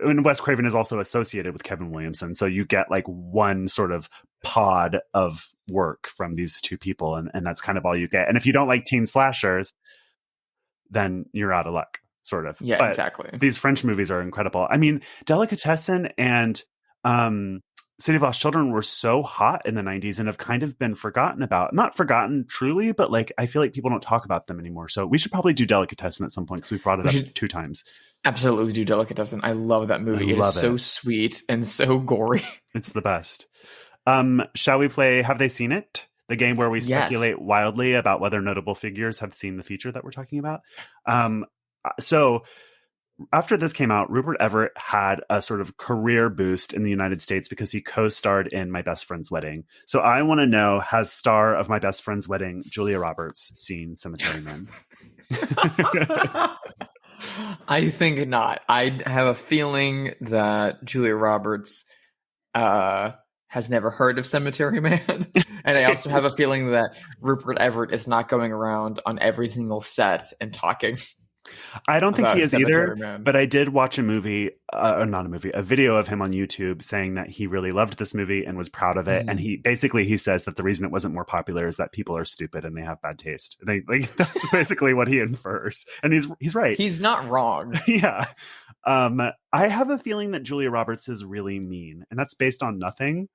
and Wes Craven is also associated with Kevin Williamson, so you get like one sort of pod of work from these two people, and that's kind of all you get. And if you don't like teen slashers, then you're out of luck, sort of. Yeah, exactly. These French movies are incredible. I mean, Delicatessen and City of Lost Children were so hot in the 90s and have kind of been forgotten about. Not forgotten truly, but like I feel like people don't talk about them anymore. So we should probably do Delicatessen at some point because we've brought it up 2 times. Absolutely do Delicatessen. I love that movie. It is so sweet and so gory. It's the best. Shall we play Have They Seen It? The game where we speculate wildly about whether notable figures have seen the feature that we're talking about. So after this came out, Rupert Everett had a sort of career boost in the United States because he co-starred in My Best Friend's Wedding. So I want to know, has star of My Best Friend's Wedding, Julia Roberts, seen Cemetery Men? I think not. I have a feeling that Julia Roberts has never heard of Cemetery Man. And I also have a feeling that Rupert Everett is not going around on every single set and talking. I don't think he is either, Man. But I did watch a video of him on YouTube saying that he really loved this movie and was proud of it. And he says that the reason it wasn't more popular is that people are stupid and they have bad taste. That's basically what he infers. And he's right. He's not wrong. Yeah. I have a feeling that Julia Roberts is really mean, and that's based on nothing.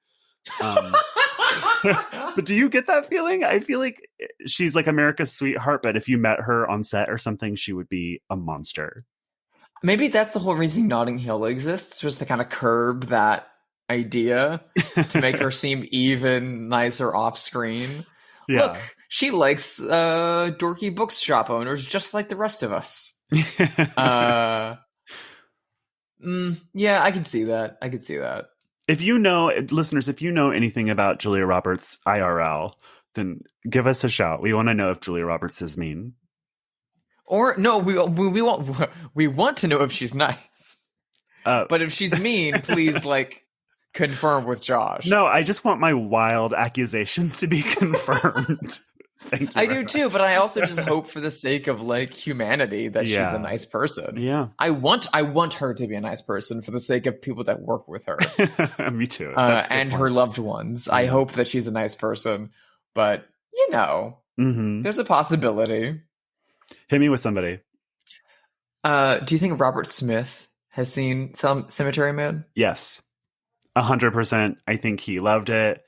But do you get that feeling? I feel like she's like America's sweetheart, but if you met her on set or something, she would be a monster. Maybe that's the whole reason Notting Hill exists, just to kind of curb that idea, to make her seem even nicer off screen. Yeah. Look, she likes dorky bookshop owners just like the rest of us. Yeah, I can see that. If you know, listeners, if you know anything about Julia Roberts IRL, then give us a shout. We want to know if Julia Roberts is mean. Or no, we want to know if she's nice. But if she's mean, please confirm with Josh. No, I just want my wild accusations to be confirmed. Thank you. I very do too, much. but I also just hope for the sake of like humanity that she's Yeah. a nice person. Yeah. I want her to be a nice person for the sake of people that work with her. Me too. That's a good And point. her loved ones. I Yeah. hope that she's a nice person, but Mhm. there's a possibility. Hit me with somebody. Do you think Robert Smith has seen some Cemetery Man? Yes. 100%. I think he loved it.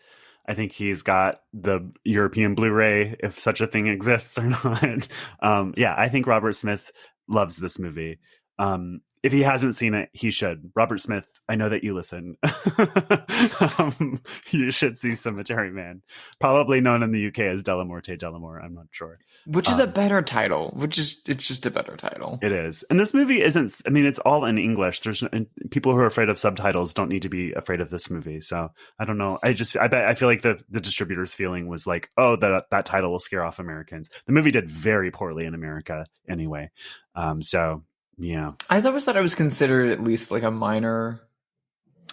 I think he's got the European Blu-ray, if such a thing exists or not. Yeah, I think Robert Smith loves this movie. If he hasn't seen it, he should. Robert Smith, I know that you listen. You should see Cemetery Man. Probably known in the UK as Dellamorte Dellamore. I'm not sure. Which is a better title. It's just a better title. It is. And this movie isn't, I mean, it's all in English. And people who are afraid of subtitles don't need to be afraid of this movie. So I don't know. I feel like the distributor's feeling was like, oh, that title will scare off Americans. The movie did very poorly in America anyway. So yeah. I always thought it was considered at least like a minor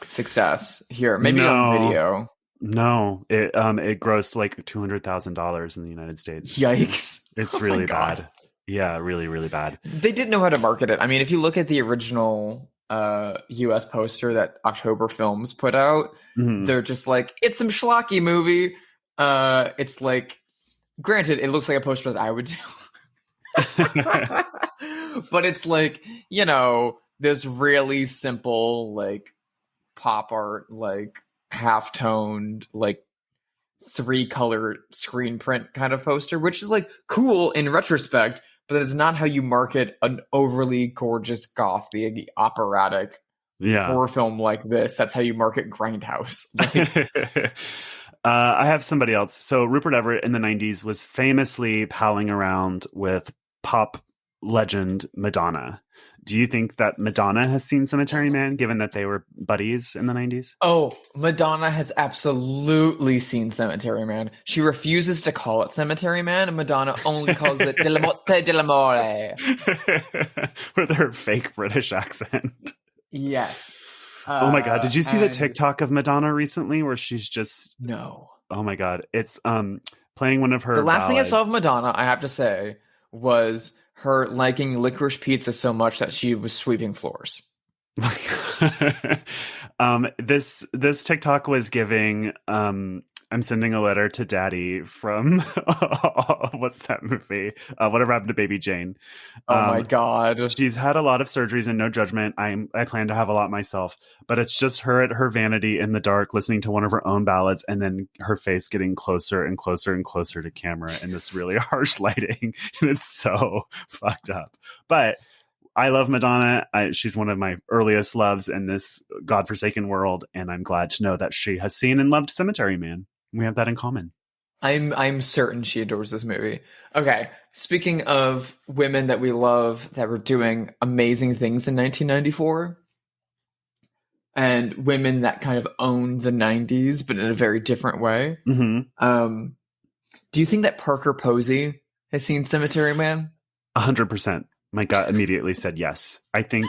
success here. Maybe on video. No, it grossed like $200,000 in the United States. Yikes. It's really bad. Yeah, really, really bad. They didn't know how to market it. I mean, if you look at the original US poster that October Films put out, they're just like, it's some schlocky movie. It's like, granted, it looks like a poster that I would do. But it's like, this really simple, like, pop art, like, half-toned, like, 3-color screen print kind of poster, which is, like, cool in retrospect, but it's not how you market an overly gorgeous, gothy, operatic horror film like this. That's how you market Grindhouse. Like, I have somebody else. So Rupert Everett in the 90s was famously palling around with pop legend Madonna. Do you think that Madonna has seen Cemetery Man, given that they were buddies in the 90s? Oh, Madonna has absolutely seen Cemetery Man. She refuses to call it Cemetery Man, and Madonna only calls it Dellamorte Dellamore. With her fake British accent. Yes. Oh my God. Did you see the TikTok of Madonna recently where she's just... No. Oh my God. It's playing one of her The last thing I ballads. saw of Madonna, I have to say, was her liking licorice pizza so much that she was sweeping floors. This TikTok was giving I'm sending a letter to Daddy from what's that movie? Whatever Happened to Baby Jane. Oh my God. She's had a lot of surgeries and no judgment. I plan to have a lot myself, but it's just her at her vanity in the dark listening to one of her own ballads and then her face getting closer and closer and closer to camera in this really harsh lighting. And it's so fucked up. But I love Madonna. She's one of my earliest loves in this godforsaken world, and I'm glad to know that she has seen and loved Cemetery Man. We have that in common. I'm certain she adores this movie. Okay, speaking of women that we love that were doing amazing things in 1994, and women that kind of own the 90s, but in a very different way. Mm-hmm. Do you think that Parker Posey has seen Cemetery Man? 100%. My gut immediately said yes. I think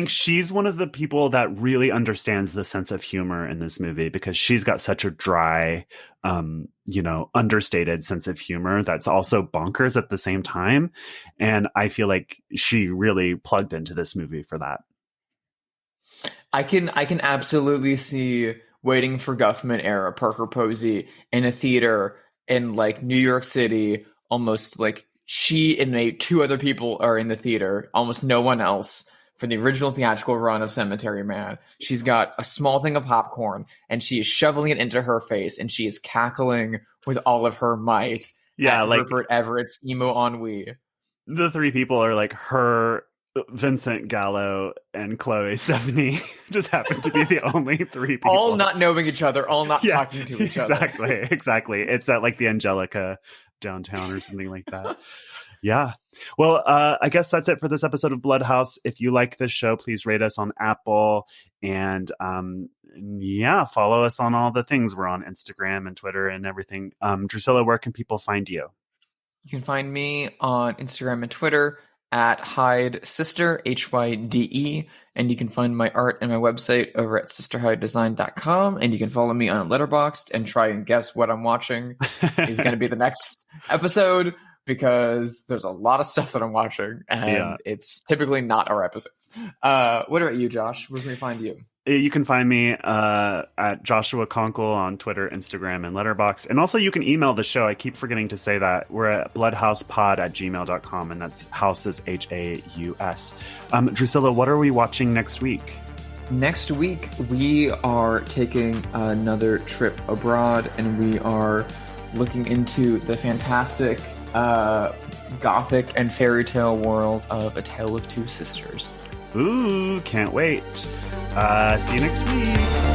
she's one of the people that really understands the sense of humor in this movie because she's got such a dry, understated sense of humor that's also bonkers at the same time. And I feel like she really plugged into this movie for that. I can absolutely see Waiting for Guffman era Parker Posey in a theater in like New York City, almost like she and two other people are in the theater, almost no one else, for the original theatrical run of Cemetery Man. She's got a small thing of popcorn, and she is shoveling it into her face, and she is cackling with all of her might. Yeah, like Rupert Everett's emo ennui. The three people are like her, Vincent Gallo, and Chloe Sevigny just happen to be the only three people. All not knowing each other, all not talking to each other. Exactly. It's at like the Angelica downtown or something like that. Yeah. Well, I guess that's it for this episode of Bloodhouse. If you like this show, please rate us on Apple and follow us on all the things. We're on Instagram and Twitter and everything. Drusilla, where can people find you? You can find me on Instagram and Twitter at Hyde Sister, HYDE. And you can find my art and my website over at sisterhydedesign.com. And you can follow me on Letterboxd and try and guess what I'm watching is going to be the next episode, because there's a lot of stuff that I'm watching, and it's typically not our episodes. What about you, Josh? Where can we find you? You can find me at Joshua Conkle on Twitter, Instagram, and Letterboxd. And also you can email the show. I keep forgetting to say that. We're at bloodhousepod@gmail.com, and that's house is Haus. Drusilla, what are we watching next week? Next week, we are taking another trip abroad, and we are looking into the fantastic gothic and fairy tale world of A Tale of Two Sisters. Ooh, can't wait. See you next week.